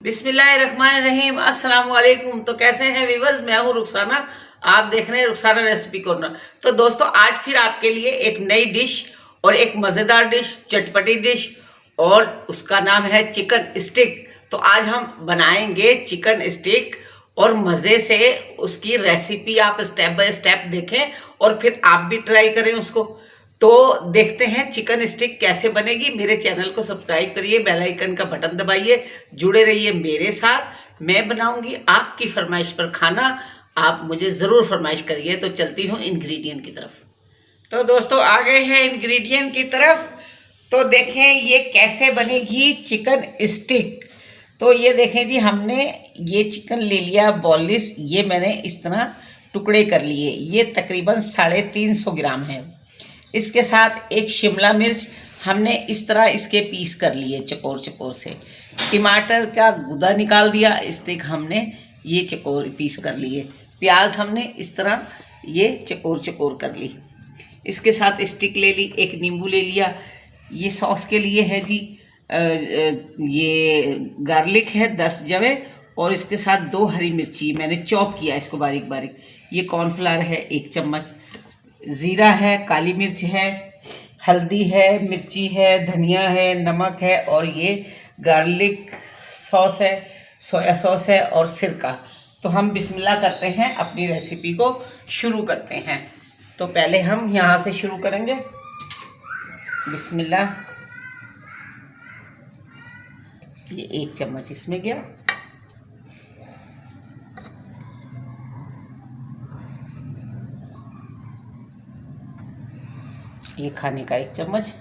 बिस्मिल्लाहिर्रहमानिर्रहीम। अस्सलाम वालेकुम। तो कैसे हैं व्यूवर्स, मैं हूं रुखसाना, आप देख रहे हैं रुखसाना रेसिपी कॉर्नर। तो दोस्तों आज फिर आपके लिए एक नई डिश और एक मज़ेदार डिश, चटपटी डिश, और उसका नाम है चिकन स्टिक। तो आज हम बनाएंगे चिकन स्टिक और मज़े से उसकी रेसिपी आप स्टेप बाय स्टेप देखें और फिर आप भी ट्राई करें उसको। तो देखते हैं चिकन स्टिक कैसे बनेगी। मेरे चैनल को सब्सक्राइब करिए, बेल आइकन का बटन दबाइए, जुड़े रहिए मेरे साथ। मैं बनाऊंगी आपकी फरमाइश पर खाना, आप मुझे ज़रूर फरमाइश करिए। तो चलती हूँ इंग्रेडिएंट की तरफ। तो दोस्तों आ गए हैं इंग्रेडिएंट की तरफ। तो देखें ये कैसे बनेगी चिकन स्टिक। तो ये देखें जी, हमने ये चिकन ले लिया बॉलिस, ये मैंने इस तरह टुकड़े कर लिए, ये तकरीबन 350 ग्राम है। इसके साथ एक शिमला मिर्च हमने इस तरह इसके पीस कर लिए चकोर चकोर से। टमाटर का गूदा निकाल दिया, इस तक हमने ये चकोर पीस कर लिए। प्याज हमने इस तरह ये चकोर चकोर कर ली। इसके साथ स्टिक ले ली, एक नींबू ले लिया। ये सॉस के लिए है जी, ये गार्लिक है 10 जवे, और इसके साथ 2 हरी मिर्ची मैंने चॉप किया इसको बारीक बारीक। ये कॉर्नफ्लावर है 1 चम्मच, ज़ीरा है, काली मिर्च है, हल्दी है, मिर्ची है, धनिया है, नमक है, और ये गार्लिक सॉस है, सोया सॉस है, और सिरका। तो हम बिस्मिल्लाह करते हैं, अपनी रेसिपी को शुरू करते हैं। तो पहले हम यहाँ से शुरू करेंगे। बिस्मिल्लाह। ये 1 चम्मच इसमें गया। ये खाने का 1 चम्मच।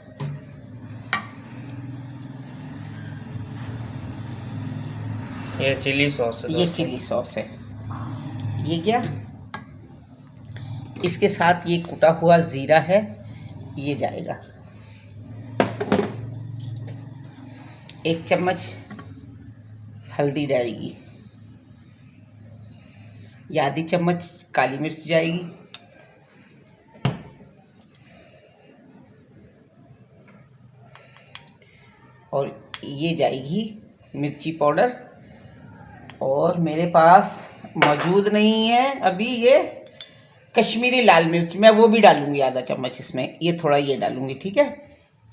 ये चिली सॉस है। ये चिली सॉस है, ये गया। इसके साथ ये कुटा हुआ ज़ीरा है, ये जाएगा। 1 चम्मच हल्दी डालेगी, या आधी चम्मच काली मिर्च जाएगी, और ये जाएगी मिर्ची पाउडर। और मेरे पास मौजूद नहीं है अभी ये कश्मीरी लाल मिर्च, मैं वो भी डालूंगी आधा चम्मच इसमें, ये थोड़ा ये डालूंगी, ठीक है।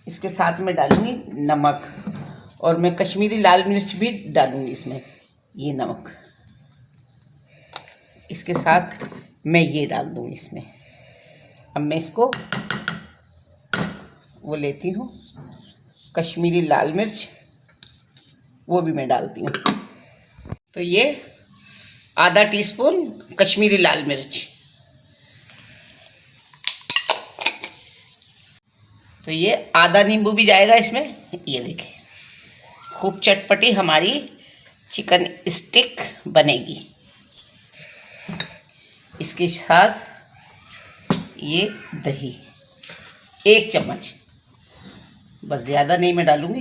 इसके साथ में डालूंगी नमक, और मैं कश्मीरी लाल मिर्च भी डालूंगी इसमें, ये नमक। इसके साथ मैं ये डाल दूंगी इसमें। अब मैं इसको वो लेती हूँ कश्मीरी लाल मिर्च, वो भी मैं डालती हूँ। तो ये आधा टीस्पून कश्मीरी लाल मिर्च। तो ये आधा नींबू भी जाएगा इसमें। ये देखें, खूब चटपटी हमारी चिकन स्टिक बनेगी। इसके साथ ये दही 1 चम्मच, बस ज़्यादा नहीं मैं डालूँगी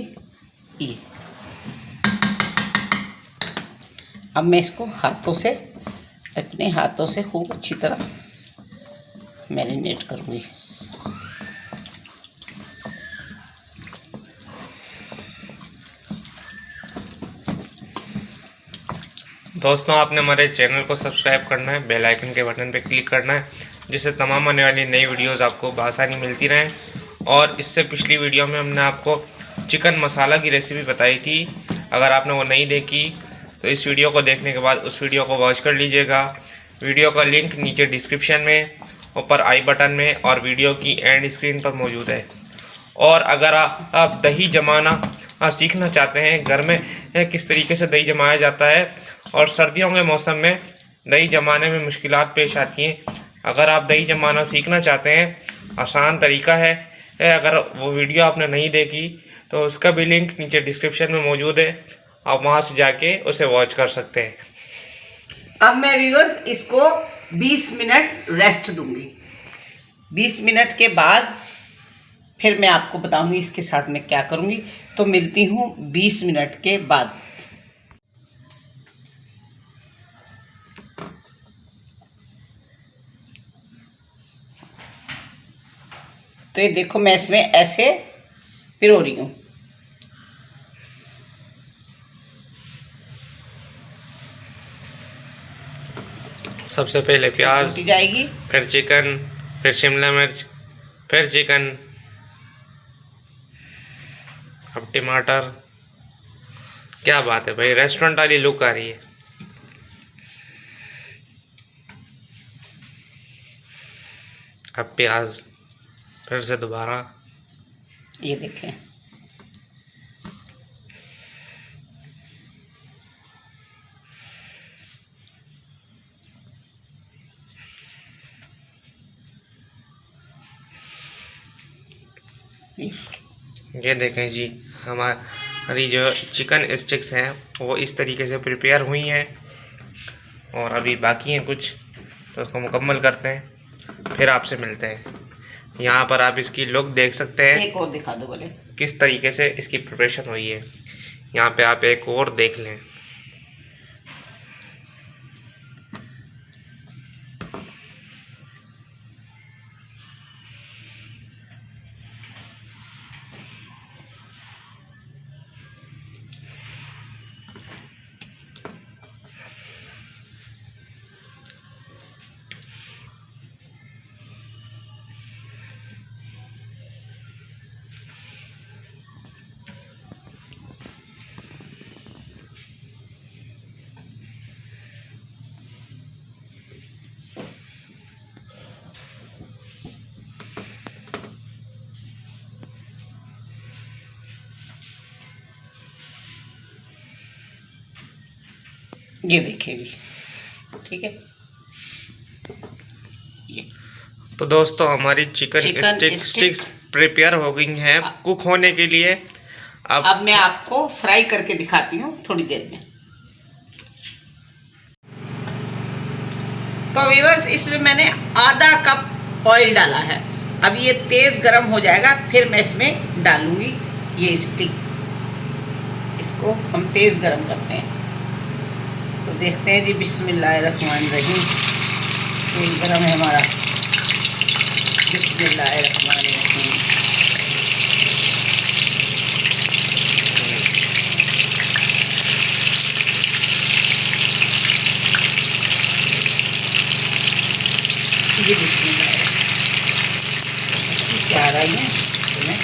ये। अब मैं इसको अपने हाथों से खूब अच्छी तरह मैरिनेट करूँगी। दोस्तों आपने हमारे चैनल को सब्सक्राइब करना है, बेल आइकन के बटन पर क्लिक करना है, जिससे तमाम आने वाली नई वीडियोस आपको बआसानी मिलती रहें। और इससे पिछली वीडियो में हमने आपको चिकन मसाला की रेसिपी बताई थी, अगर आपने वो नहीं देखी तो इस वीडियो को देखने के बाद उस वीडियो को वॉच कर लीजिएगा। वीडियो का लिंक नीचे डिस्क्रिप्शन में, ऊपर आई बटन में, और वीडियो की एंड स्क्रीन पर मौजूद है। और अगर आप दही जमाना सीखना चाहते हैं, घर में किस तरीके से दही जमाया जाता है, और सर्दियों के मौसम में दही जमाने में मुश्किलात पेश आती हैं, अगर आप दही जमाना सीखना चाहते हैं, आसान तरीका है। अगर वो वीडियो आपने नहीं देखी तो उसका भी लिंक नीचे डिस्क्रिप्शन में मौजूद है, आप वहाँ से जाके उसे वॉच कर सकते हैं। अब मैं व्यूअर्स इसको 20 मिनट रेस्ट दूंगी। 20 मिनट के बाद फिर मैं आपको बताऊंगी इसके साथ मैं क्या करूंगी। तो मिलती हूँ 20 मिनट के बाद। तो ये देखो, मैं इसमें ऐसे पिरो रही हूँ। सबसे पहले प्याज, रोटी जाएगी, फिर चिकन, फिर शिमला मिर्च, फिर चिकन, अब टमाटर। क्या बात है भाई, रेस्टोरेंट वाली लुक आ रही है। अब प्याज, फिर से दोबारा, ये देखें। ये देखें जी, हमारी जो चिकन स्टिक्स हैं वो इस तरीके से प्रिपेयर हुई हैं और अभी बाकी हैं कुछ, तो उसको मुकम्मल करते हैं, फिर आपसे मिलते हैं। यहाँ पर आप इसकी लुक देख सकते हैं, एक और दिखा दो बोले, किस तरीके से इसकी प्रिपरेशन हुई है। यहाँ पे आप एक और देख लें। ये देखेगी, ठीक है। ये तो दोस्तों हमारी चिकन स्टिक्स प्रिपेयर हो गई हैं कुक होने के लिए। अब मैं आपको फ्राई करके दिखाती हूँ थोड़ी देर में। तो व्यूअर्स, इसमें मैंने आधा कप ऑयल डाला है। अब ये तेज़ गरम हो जाएगा, फिर मैं इसमें डालूंगी ये स्टिक। इसको हम तेज़ गरम करते हैं। तो देखते हैं जी, बिस्मिल्लाहिर्रहमानिर्रहीम। तेल गरम है हमारा, बिस्मिल्लाहिर्रहमानिर्रहीम। ये बिस्मिल्लाह आ रही है इसमें।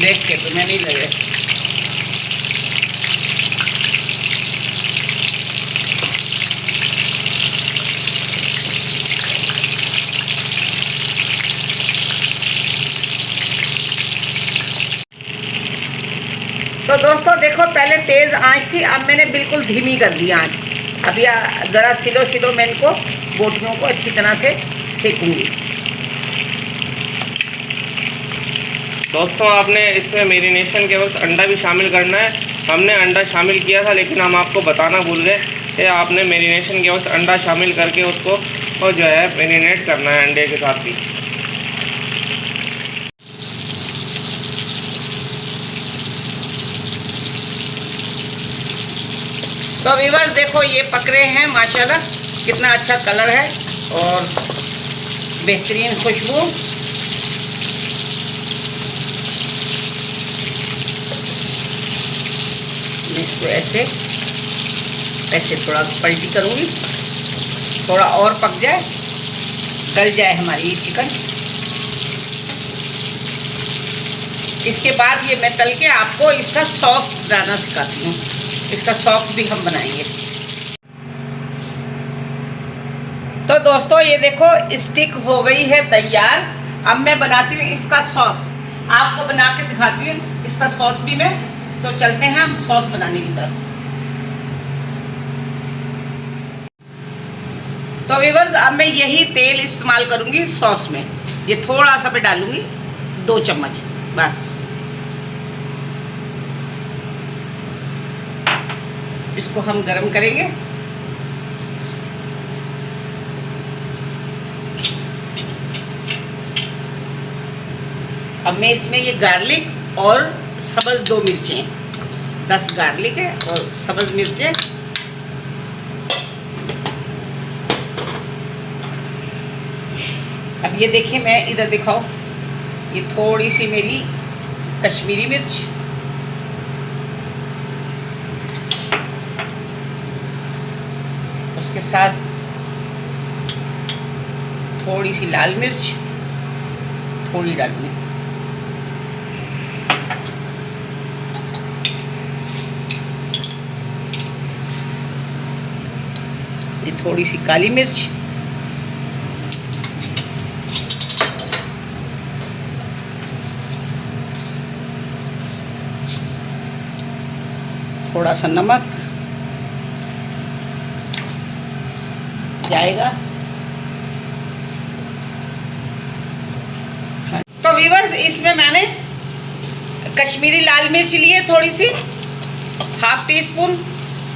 देख के तुम्हें नहीं लगे। तो दोस्तों देखो, पहले तेज़ आंच थी, अब मैंने बिल्कुल धीमी कर दी आंच। अभी ज़रा सिलो मैं इनको बोटियों को अच्छी तरह से सेकूंगी। दोस्तों आपने इसमें मैरिनेशन के वक्त अंडा भी शामिल करना है। हमने अंडा शामिल किया था, लेकिन हम आपको बताना भूल गए कि आपने मैरिनेशन के वक्त अंडा शामिल करके उसको और जो है मैरिनेट करना है अंडे के साथ भी। तो व्यूअर्स देखो, ये पक रहे हैं माशाल्लाह, कितना अच्छा कलर है और बेहतरीन खुशबू। इसको ऐसे थोड़ा पलटी करूँगी, थोड़ा और पक जाए, गल जाए हमारी ये चिकन। इसके बाद ये मैं तल के आपको इसका सॉस बनाना सिखाती हूँ। इसका सॉस भी हम बनाएंगे। तो दोस्तों ये देखो, स्टिक हो गई है तैयार। अब मैं बनाती हूँ इसका सॉस, आपको बना के दिखाती हूँ इसका सॉस भी मैं। तो चलते हैं हम सॉस बनाने की तरफ। तो व्यूअर्स, अब मैं यही तेल इस्तेमाल करूंगी सॉस में। ये थोड़ा सा मैं डालूंगी, 2 चम्मच बस। इसको हम गरम करेंगे। अब मैं इसमें ये गार्लिक और सब्ज़ 2 मिर्चें, 10 गार्लिक है और सब्ज़ मिर्चें, अब ये देखिए, मैं इधर दिखाओ, ये थोड़ी सी मेरी कश्मीरी मिर्च, उसके साथ थोड़ी सी लाल मिर्च, थोड़ी डालूंगी, ये थोड़ी सी काली मिर्च, थोड़ा सा नमक जाएगा। तो व्यूअर्स, इसमें मैंने कश्मीरी लाल मिर्च ली है थोड़ी सी, 1/2 टीस्पून,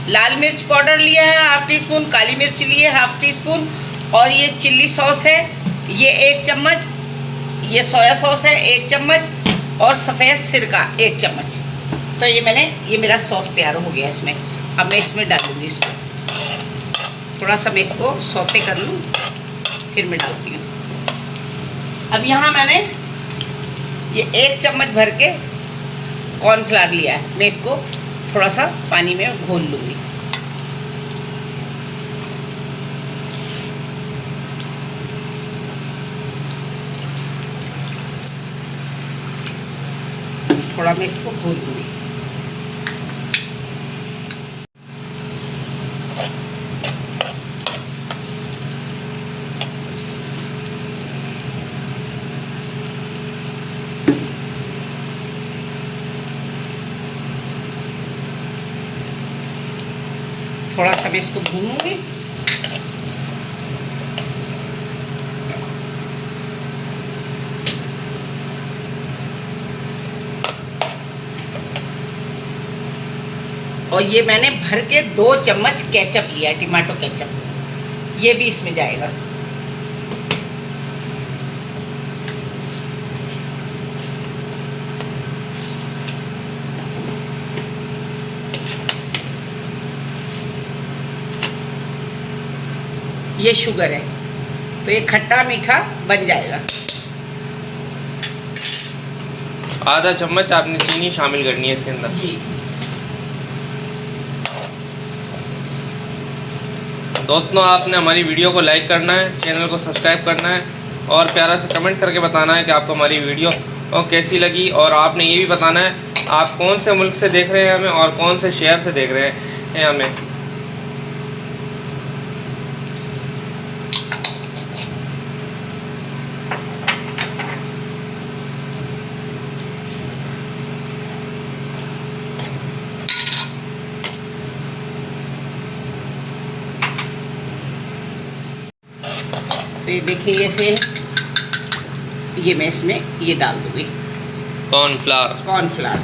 लाल मिर्च पाउडर लिया है 1/2 टीस्पून, काली मिर्च ली है 1/2 टीस्पून, और ये चिल्ली सॉस है ये 1 चम्मच, ये सोया सॉस है 1 चम्मच, और सफ़ेद सिरका 1 चम्मच। तो ये मेरा सॉस तैयार हो गया इसमें। अब मैं इसमें डालूँगी इसको, थोड़ा सा मैं इसको सौते कर लूँ, फिर मैं डालती हूँ। अब यहाँ मैंने ये 1 चम्मच भर के कॉर्नफ्लावर लिया है, मैं इसको थोड़ा सा पानी में घोल लूँगी। थोड़ा मैं इसको घोल लूँगी। थोड़ा सा मैं इसको भूनूंगी। और ये मैंने भर के 2 चम्मच केचप लिया है, टमाटो केचप, ये भी इसमें जाएगा। ये शुगर है, तो ये खट्टा मीठा बन जाएगा। आधा चम्मच आपने चीनी शामिल करनी है इसके अंदर जी। दोस्तों, आपने हमारी वीडियो को लाइक करना है, चैनल को सब्सक्राइब करना है, और प्यारा से कमेंट करके बताना है कि आपको हमारी वीडियो कैसी लगी। और आपने ये भी बताना है आप कौन से मुल्क से देख रहे हैं हमें, और कौन से शहर से देख रहे हैं हमें। तो ये देखिए, ऐसे ये मैं इसमें ये डाल दूँगी कॉर्नफ्लावर।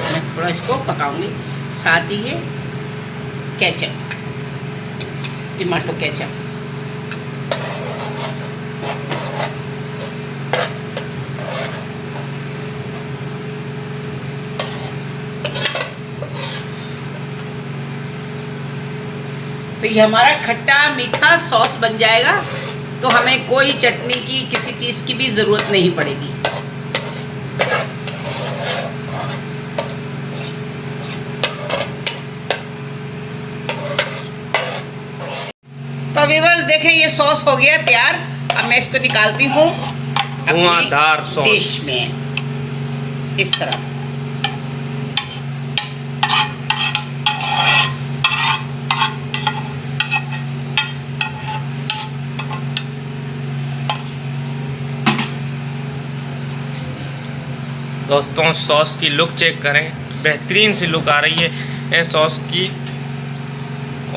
मैं थोड़ा इसको पकाऊंगी, साथ ही ये केचप, टमाटो केचप, तो ये हमारा खट्टा मीठा सॉस बन जाएगा। तो हमें कोई चटनी की, किसी चीज़ की भी ज़रूरत नहीं पड़ेगी। तो व्यूअर्स देखें, ये सॉस हो गया तैयार। अब मैं इसको निकालती हूँ धुआंधार सॉस डिश में, इस तरह। दोस्तों, सॉस की लुक चेक करें, बेहतरीन सी लुक आ रही है सॉस की।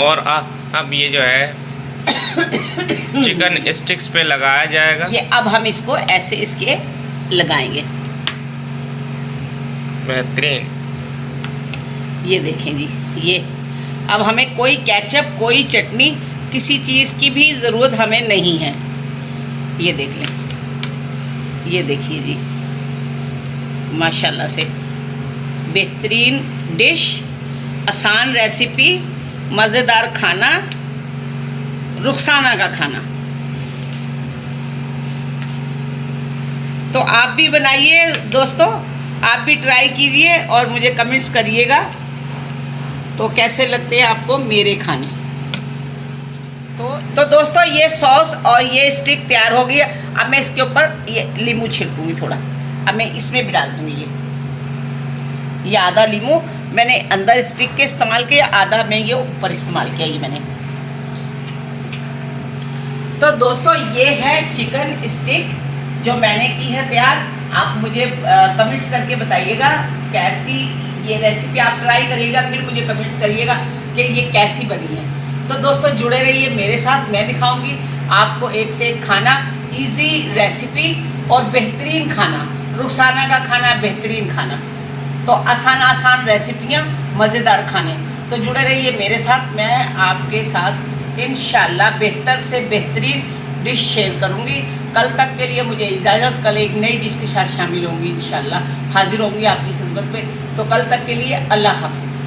और अब ये जो है चिकन स्टिक्स पे लगाया जाएगा। ये अब हम इसको ऐसे इसके लगाएंगे। बेहतरीन। ये देखें जी, ये अब हमें कोई केचप, कोई चटनी, किसी चीज़ की भी ज़रूरत हमें नहीं है। ये देख लें, ये देखिए जी, माशाल्लाह से बेहतरीन डिश, आसान रेसिपी, मज़ेदार खाना, रुखसाना का खाना। तो आप भी बनाइए दोस्तों, आप भी ट्राई कीजिए और मुझे कमेंट्स करिएगा तो कैसे लगते हैं आपको मेरे खाने। तो दोस्तों ये सॉस और ये स्टिक तैयार हो गई है। अब मैं इसके ऊपर ये नींबू छिड़कूंगी थोड़ा। अब मैं इसमें भी डाल दूँगी ये आधा नींबू मैंने अंदर स्टिक के इस्तेमाल किया, आधा मैं ये ऊपर इस्तेमाल किया ये मैंने। तो दोस्तों ये है चिकन स्टिक जो मैंने की है तैयार। आप मुझे कमेंट्स करके बताइएगा कैसी ये रेसिपी, आप ट्राई करिएगा फिर मुझे कमेंट्स करिएगा कि ये कैसी बनी है। तो दोस्तों जुड़े रहिए मेरे साथ, मैं दिखाऊंगी आपको एक से एक खाना, इजी रेसिपी और बेहतरीन खाना, रुखसाना का खाना, बेहतरीन खाना। तो आसान रेसिपियाँ, मज़ेदार खाने। तो जुड़े रहिए मेरे साथ, मैं आपके साथ इंशाल्लाह बेहतर से बेहतरीन डिश शेयर करूँगी। कल तक के लिए मुझे इजाज़त, कल एक नई डिश के साथ शामिल होंगी इंशाल्लाह, हाजिर होंगी आपकी खिदमत में। तो कल तक के लिए अल्लाह हाफिज़।